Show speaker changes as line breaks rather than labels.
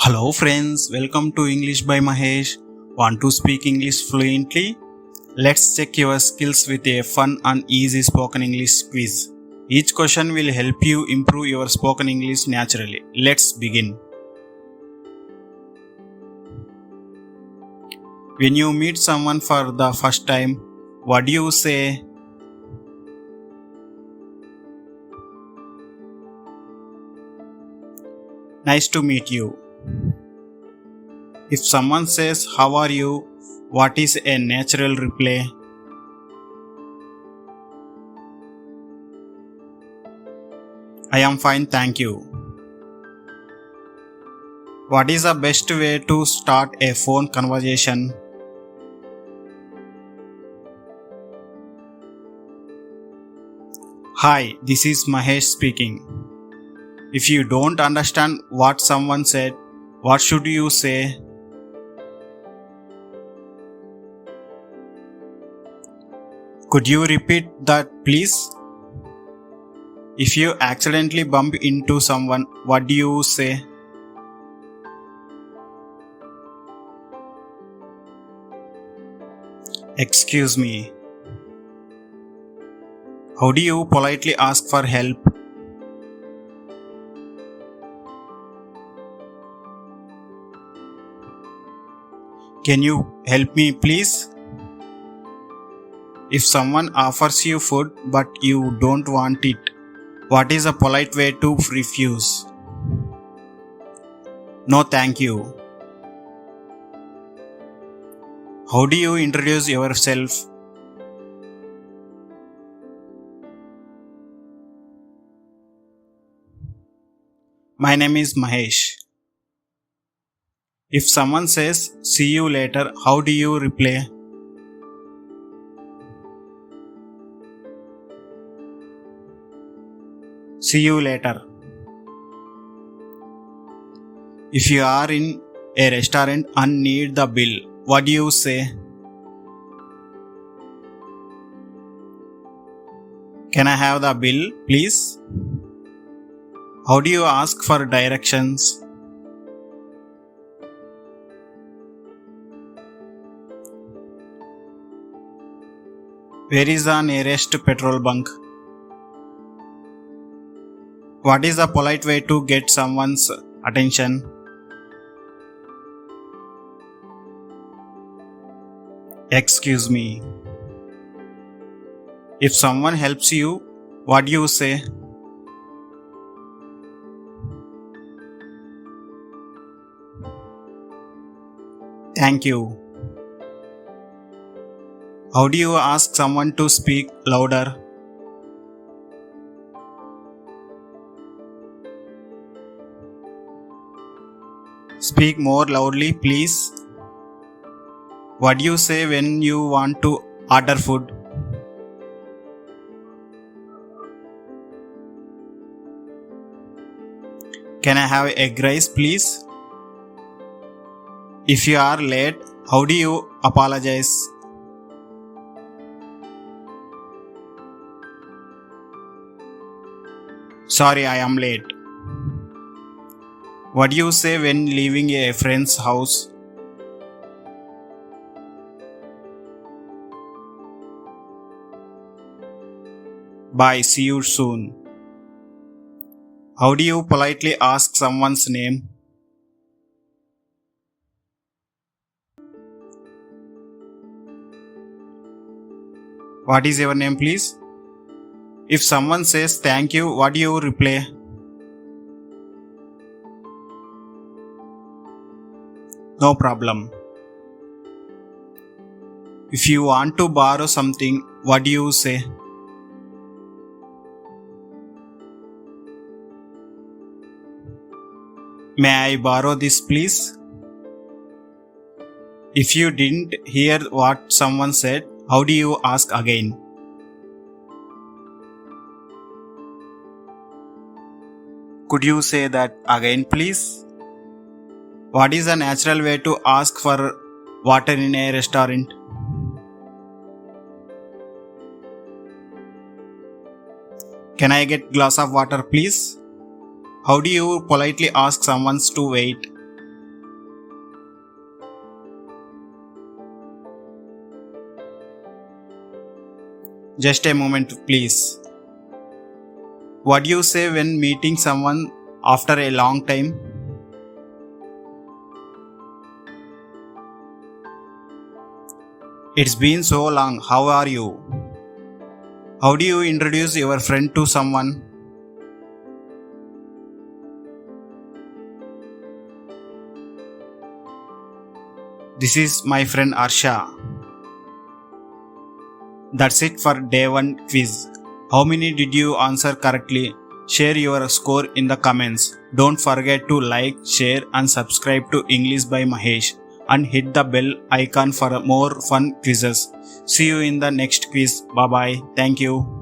Hello friends, welcome to English by Mahesh. Want to speak English fluently? Let's check your skills with a fun and easy spoken English quiz. Each question will help you improve your spoken English naturally. Let's begin. When you meet someone for the first time, what do you say? Nice to meet you. If someone says, "How are you?" what is a natural reply? I am fine, thank you. What is the best way to start a phone conversation? Hi, this is Mahesh speaking. If you don't understand what someone said, what should you say? Could you repeat that, please? If you accidentally bump into someone, what do you say? Excuse me. How do you politely ask for help? Can you help me, please? If someone offers you food but you don't want it, what is a polite way to refuse? No, thank you. How do you introduce yourself? My name is Mahesh. If someone says, "See you later," how do you reply? See you later. If you are in a restaurant and need the bill, what do you say? Can I have the bill, please? How do you ask for directions? Where is the nearest petrol bunk? What is the polite way to get someone's attention? Excuse me. If someone helps you, what do you say? Thank you. How do you ask someone to speak louder? Speak more loudly, please. What do you say when you want to order food? Can I have egg rice, please? If you are late, how do you apologize? Sorry, I am late. What do you say when leaving a friend's house? Bye, see you soon. How do you politely ask someone's name? What is your name, please? If someone says thank you, what do you reply? No problem. If you want to borrow something, what do you say? May I borrow this, please? If you didn't hear what someone said, how do you ask again? Could you say that again, please? What is a natural way to ask for water in a restaurant? Can I get glass of water, please? How do you politely ask someone to wait? Just a moment, please. What do you say when meeting someone after a long time? It's been so long. How are you? How do you introduce your friend to someone? This is my friend Arsha. That's it for day 1 quiz. How many did you answer correctly? Share your score in the comments. Don't forget to like, share and subscribe to English by Mahesh and hit the bell icon for more fun quizzes. See you in the next quiz. Bye bye. Thank you.